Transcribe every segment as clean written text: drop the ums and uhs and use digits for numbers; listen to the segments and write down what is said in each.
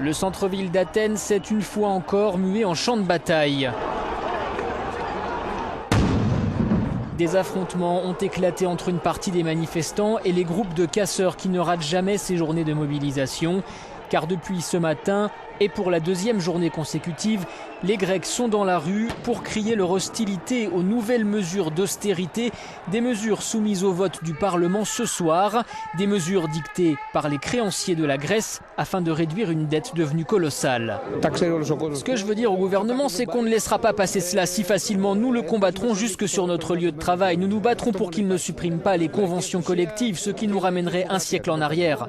Le centre-ville d'Athènes s'est une fois encore mué en champ de bataille. Des affrontements ont éclaté entre une partie des manifestants et les groupes de casseurs qui ne ratent jamais ces journées de mobilisation. Car depuis ce matin, et pour la deuxième journée consécutive, les Grecs sont dans la rue pour crier leur hostilité aux nouvelles mesures d'austérité, des mesures soumises au vote du Parlement ce soir, des mesures dictées par les créanciers de la Grèce afin de réduire une dette devenue colossale. Ce que je veux dire au gouvernement, c'est qu'on ne laissera pas passer cela si facilement. Nous le combattrons jusque sur notre lieu de travail. Nous nous battrons pour qu'il ne supprime pas les conventions collectives, ce qui nous ramènerait un siècle en arrière.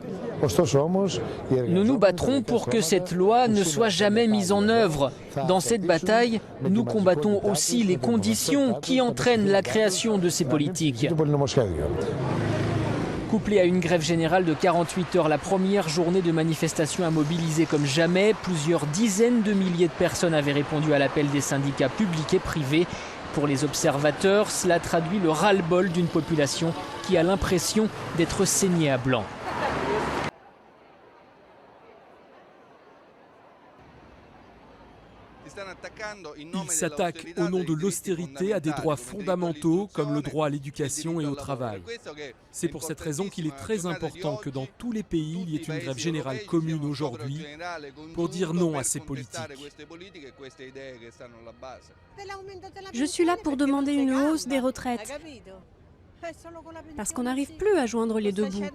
Nous nous battrons pour que cette loi ne soit jamais mise en œuvre. Dans cette bataille, nous combattons aussi les conditions qui entraînent la création de ces politiques. Couplée à une grève générale de 48 heures, la première journée de manifestation a mobilisé comme jamais. Plusieurs dizaines de milliers de personnes avaient répondu à l'appel des syndicats publics et privés. Pour les observateurs, cela traduit le ras-le-bol d'une population qui a l'impression d'être saignée à blanc. Ils s'attaquent au nom de l'austérité à des droits fondamentaux comme le droit à l'éducation et au travail. C'est pour cette raison qu'il est très important que dans tous les pays, il y ait une grève générale commune aujourd'hui pour dire non à ces politiques. Je suis là pour demander une hausse des retraites. Parce qu'on n'arrive plus à joindre les deux bouts.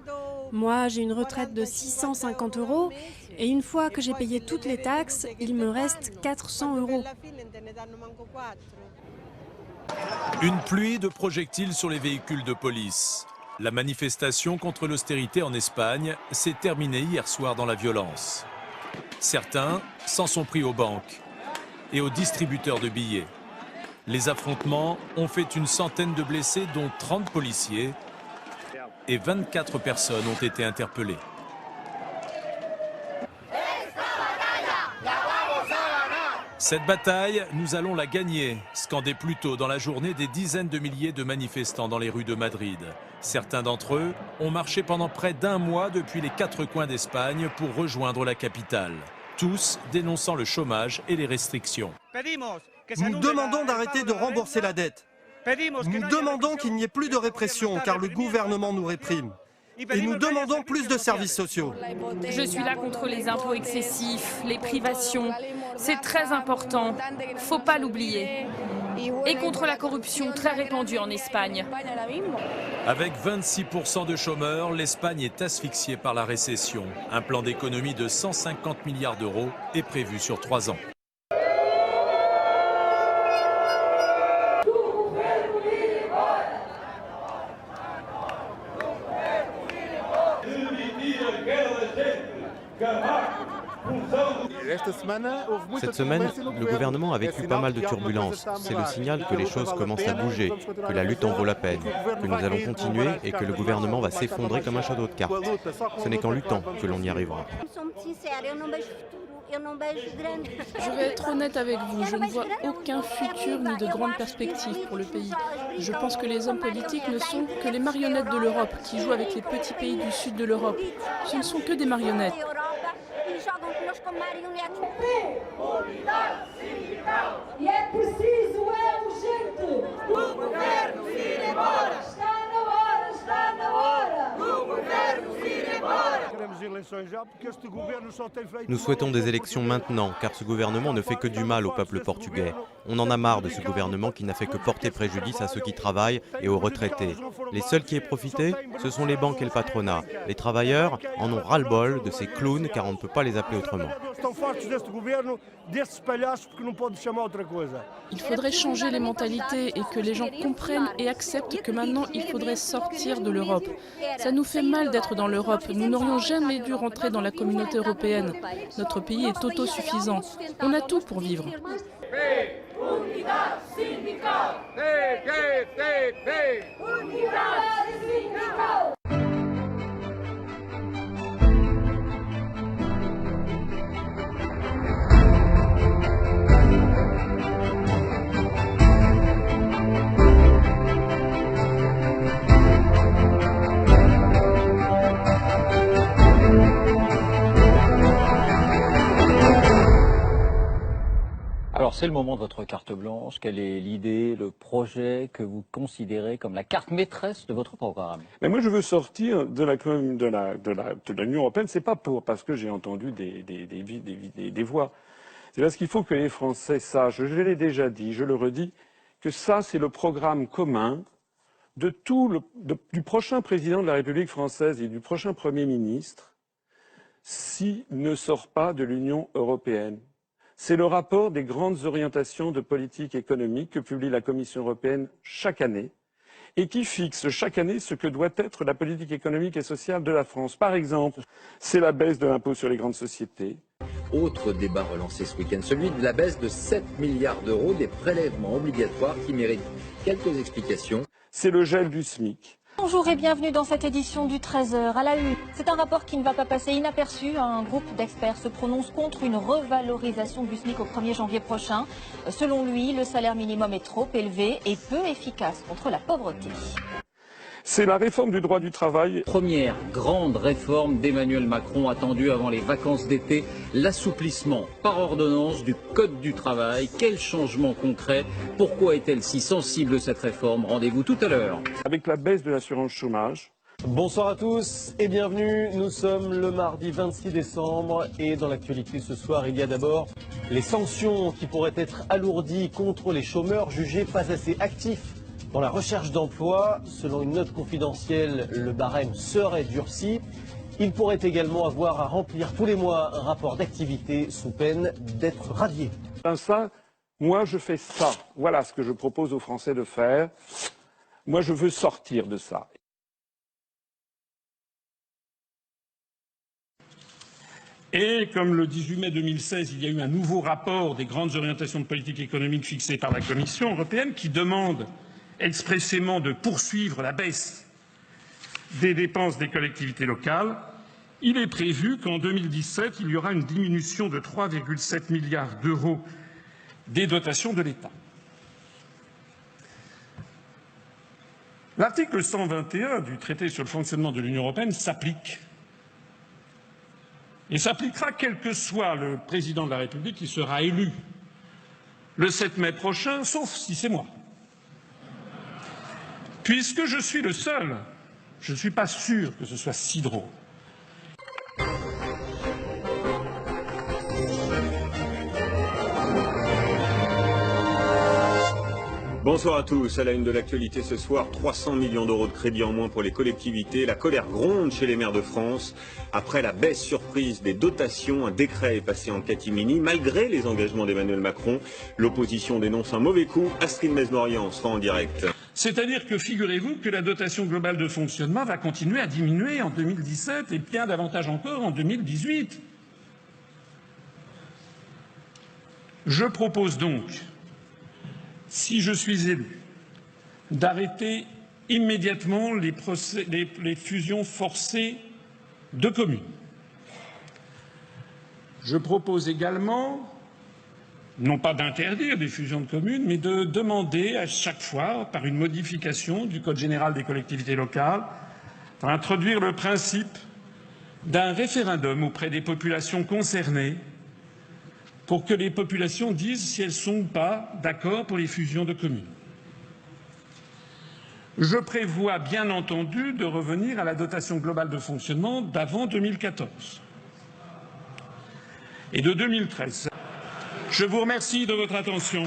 Moi, j'ai une retraite de 650 € et une fois que j'ai payé toutes les taxes, il me reste 400 €. Une pluie de projectiles sur les véhicules de police. La manifestation contre l'austérité en Espagne s'est terminée hier soir dans la violence. Certains s'en sont pris aux banques et aux distributeurs de billets. Les affrontements ont fait une centaine de blessés, dont 30 policiers, et 24 personnes ont été interpellées. Cette bataille, nous allons la gagner, scandaient plus tôt dans la journée des dizaines de milliers de manifestants dans les rues de Madrid. Certains d'entre eux ont marché pendant près d'un mois depuis les quatre coins d'Espagne pour rejoindre la capitale. Tous dénonçant le chômage et les restrictions. Nous demandons d'arrêter de rembourser la dette. Nous demandons qu'il n'y ait plus de répression car le gouvernement nous réprime. Et nous demandons plus de services sociaux. Je suis là contre les impôts excessifs, les privations. C'est très important, faut pas l'oublier. Et contre la corruption très répandue en Espagne. Avec 26% de chômeurs, l'Espagne est asphyxiée par la récession. Un plan d'économie de 150 milliards d'euros est prévu sur 3 ans. Cette semaine, le gouvernement a vécu pas mal de turbulences. C'est le signal que les choses commencent à bouger, que la lutte en vaut la peine, que nous allons continuer et que le gouvernement va s'effondrer comme un château de cartes. Ce n'est qu'en luttant que l'on y arrivera. Je vais être honnête avec vous, je ne vois aucun futur ni de grandes perspectives pour le pays. Je pense que les hommes politiques ne sont que les marionnettes de l'Europe qui jouent avec les petits pays du sud de l'Europe. Ce ne sont que des marionnettes. Nous souhaitons des élections maintenant, car ce gouvernement ne fait que du mal au peuple portugais. On en a marre de ce gouvernement qui n'a fait que porter préjudice à ceux qui travaillent et aux retraités. Les seuls qui aient profité, ce sont les banques et le patronat. Les travailleurs en ont ras-le-bol de ces clowns, car on ne peut pas les appeler autrement. Il faudrait changer les mentalités et que les gens comprennent et acceptent que maintenant il faudrait sortir de l'Europe. Ça nous fait mal d'être dans l'Europe. Nous n'aurions jamais dû rentrer dans la communauté européenne. Notre pays est autosuffisant. On a tout pour vivre. Alors c'est le moment de votre carte blanche. Quelle est l'idée, le projet que vous considérez comme la carte maîtresse de votre programme? Mais moi je veux sortir de l'Union européenne, c'est pas parce que j'ai entendu des voix. C'est parce qu'il faut que les Français sachent, je l'ai déjà dit, je le redis, que ça c'est le programme commun du prochain président de la République française et du prochain Premier ministre s'il ne sort pas de l'Union européenne. C'est le rapport des grandes orientations de politique économique que publie la Commission européenne chaque année et qui fixe chaque année ce que doit être la politique économique et sociale de la France. Par exemple, c'est la baisse de l'impôt sur les grandes sociétés. Autre débat relancé ce week-end, celui de la baisse de 7 milliards d'euros des prélèvements obligatoires qui méritent quelques explications. C'est le gel du SMIC. Bonjour et bienvenue dans cette édition du 13h à la une. C'est un rapport qui ne va pas passer inaperçu. Un groupe d'experts se prononce contre une revalorisation du SMIC au 1er janvier prochain. Selon lui, le salaire minimum est trop élevé et peu efficace contre la pauvreté. C'est la réforme du droit du travail. Première grande réforme d'Emmanuel Macron attendue avant les vacances d'été, l'assouplissement par ordonnance du Code du travail. Quel changement concret? Pourquoi est-elle si sensible cette réforme? Rendez-vous tout à l'heure. Avec la baisse de l'assurance chômage. Bonsoir à tous et bienvenue. Nous sommes le mardi 26 décembre et dans l'actualité ce soir, il y a d'abord les sanctions qui pourraient être alourdies contre les chômeurs jugés pas assez actifs dans la recherche d'emploi. Selon une note confidentielle, le barème serait durci. Il pourrait également avoir à remplir tous les mois un rapport d'activité sous peine d'être radié. Ça, moi je fais ça. Voilà ce que je propose aux Français de faire. Moi je veux sortir de ça. Et comme le 18 mai 2016, il y a eu un nouveau rapport des grandes orientations de politique économique fixées par la Commission européenne qui demande expressément de poursuivre la baisse des dépenses des collectivités locales, il est prévu qu'en 2017, il y aura une diminution de 3,7 milliards d'euros des dotations de l'État. L'article 121 du traité sur le fonctionnement de l'Union européenne s'applique. Et s'appliquera quel que soit le président de la République qui sera élu le 7 mai prochain, sauf si c'est moi. Puisque je suis le seul, je ne suis pas sûr que ce soit si drôle. Bonsoir à tous. À la une de l'actualité ce soir, 300 millions d'euros de crédit en moins pour les collectivités. La colère gronde chez les maires de France. Après la baisse surprise des dotations, un décret est passé en catimini. Malgré les engagements d'Emmanuel Macron, l'opposition dénonce un mauvais coup. Astrid Mesmorian sera en direct. C'est-à-dire que figurez-vous que la dotation globale de fonctionnement va continuer à diminuer en 2017 et bien davantage encore en 2018. Je propose donc, si je suis élu, d'arrêter immédiatement les fusions forcées de communes. Je propose également, non pas d'interdire des fusions de communes, mais de demander à chaque fois, par une modification du Code général des collectivités locales, d'introduire le principe d'un référendum auprès des populations concernées pour que les populations disent si elles sont ou pas d'accord pour les fusions de communes. Je prévois bien entendu de revenir à la dotation globale de fonctionnement d'avant 2014 et de 2013. Je vous remercie de votre attention.